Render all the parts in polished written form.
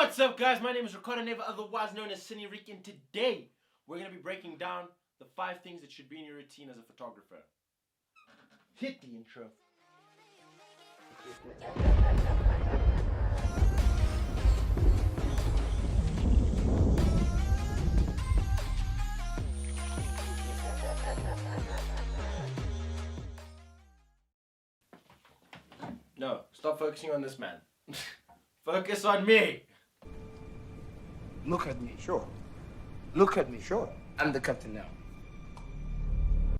What's up, guys? My name is Ricardo, Neiva, otherwise known as Cine, and today we're going to be breaking down the 5 things that should be in your routine as a photographer. Hit the intro. No, stop focusing on this man. Focus on me. Look at me, sure. Look at me, sure. I'm the captain now.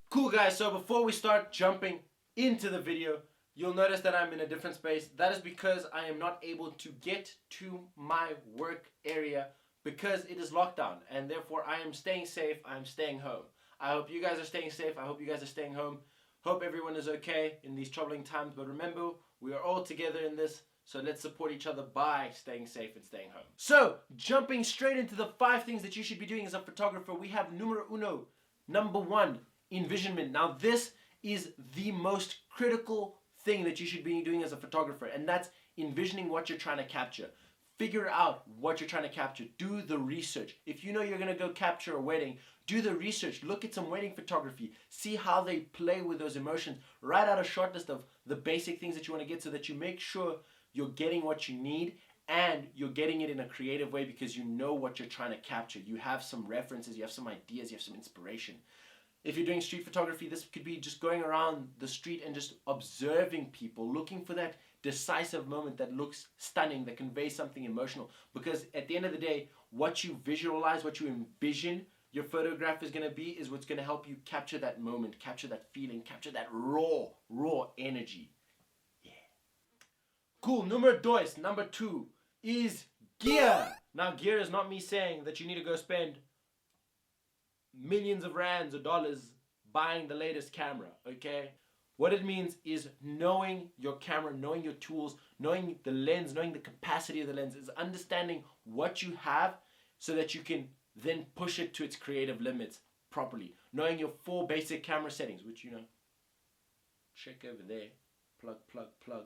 Cool, guys, so before we start jumping into the video, you'll notice that I'm in a different space. That is because I am not able to get to my work area because it is lockdown, and therefore I am staying safe. I'm staying home. I hope you guys are staying safe. I hope you guys are staying home. Hope everyone is okay in these troubling times, but remember, we are all together in this. So let's support each other by staying safe and staying home. So, jumping straight into the 5 things that you should be doing as a photographer, we have numero uno, number 1, envisionment. Now this is the most critical thing that you should be doing as a photographer, and that's envisioning what you're trying to capture. Figure out what you're trying to capture. Do the research. If you know you're going to go capture a wedding, do the research. Look at some wedding photography. See how they play with those emotions. Write out a short list of the basic things that you want to get so that you make sure you're getting what you need and you're getting it in a creative way because you know what you're trying to capture. You have some references, you have some ideas, you have some inspiration. If you're doing street photography, this could be just going around the street and just observing people, looking for that decisive moment that looks stunning, that conveys something emotional. Because at the end of the day, what you visualize, what you envision your photograph is going to be is what's going to help you capture that moment, capture that feeling, capture that raw energy. Cool, number 2 is gear. Now gear is not me saying that you need to go spend millions of rands or dollars buying the latest camera, okay? What it means is knowing your camera, knowing your tools, knowing the lens, knowing the capacity of the lens, is understanding what you have so that you can then push it to its creative limits properly. Knowing your 4 basic camera settings, which, you know, check over there, plug.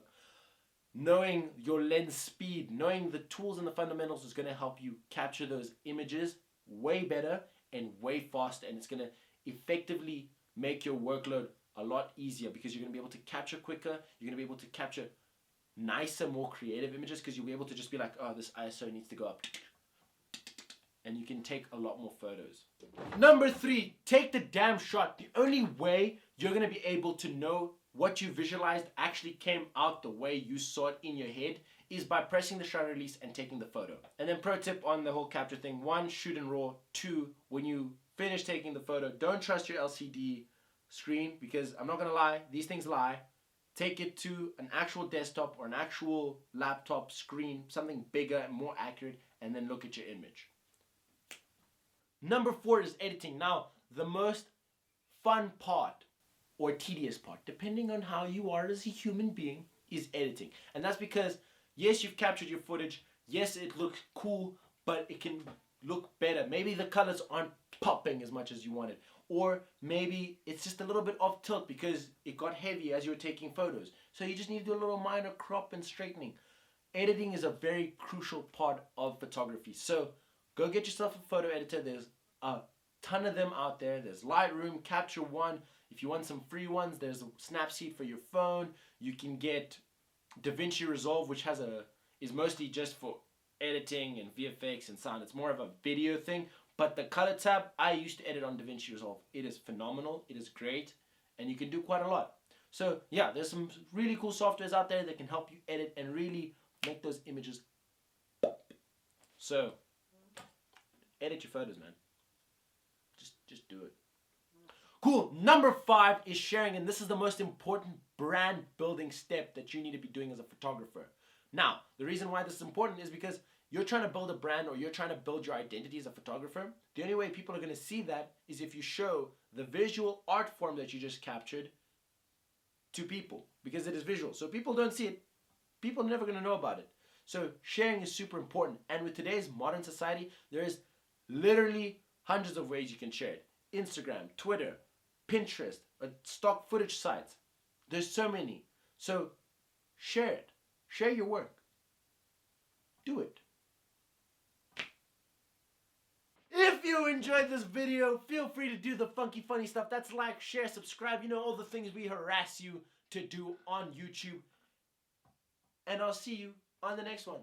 Knowing your lens speed, knowing the tools and the fundamentals is going to help you capture those images way better and way faster, and it's going to effectively make your workload a lot easier because you're going to be able to capture quicker, you're going to be able to capture nicer, more creative images because you'll be able to just be like, oh, this ISO needs to go up, and you can take a lot more photos. Number 3, take the damn shot. The only way you're going to be able to know what you visualized actually came out the way you saw it in your head is by pressing the shutter release and taking the photo. And then pro tip on the whole capture thing: 1, shoot in RAW. 2, when you finish taking the photo, don't trust your LCD screen because I'm not gonna lie, these things lie. Take it to an actual desktop or an actual laptop screen, something bigger and more accurate, and then look at your image. Number 4 is editing. Now, the most fun part or tedious part, depending on how you are as a human being, is editing. And that's because, yes, you've captured your footage, yes, it looks cool, but it can look better. Maybe the colors aren't popping as much as you wanted, or maybe it's just a little bit off tilt because it got heavy as you were taking photos. So you just need to do a little minor crop and straightening. Editing is a very crucial part of photography. So go get yourself a photo editor. There's a ton of them out there. There's Lightroom, Capture One. If you want some free ones, there's Snapseed for your phone. You can get DaVinci Resolve, which is mostly just for editing and VFX and sound. It's more of a video thing. But the color tab, I used to edit on DaVinci Resolve. It is phenomenal. It is great. And you can do quite a lot. So yeah, there's some really cool softwares out there that can help you edit and really make those images pop. So edit your photos, man. Just do it. Cool. Number 5 is sharing, and this is the most important brand building step that you need to be doing as a photographer. Now, the reason why this is important is because you're trying to build a brand or you're trying to build your identity as a photographer. The only way people are going to see that is if you show the visual art form that you just captured to people, because it is visual. So people don't see it, people are never going to know about it. So sharing is super important. And with today's modern society, there is literally hundreds of ways you can share it. Instagram, Twitter, Pinterest, stock footage sites. There's so many. So share it. Share your work. Do it. enjoyed this video, feel free to do the funky funny stuff. That's like, share, subscribe, you know, all the things we harass you to do on YouTube. And I'll see you on the next one.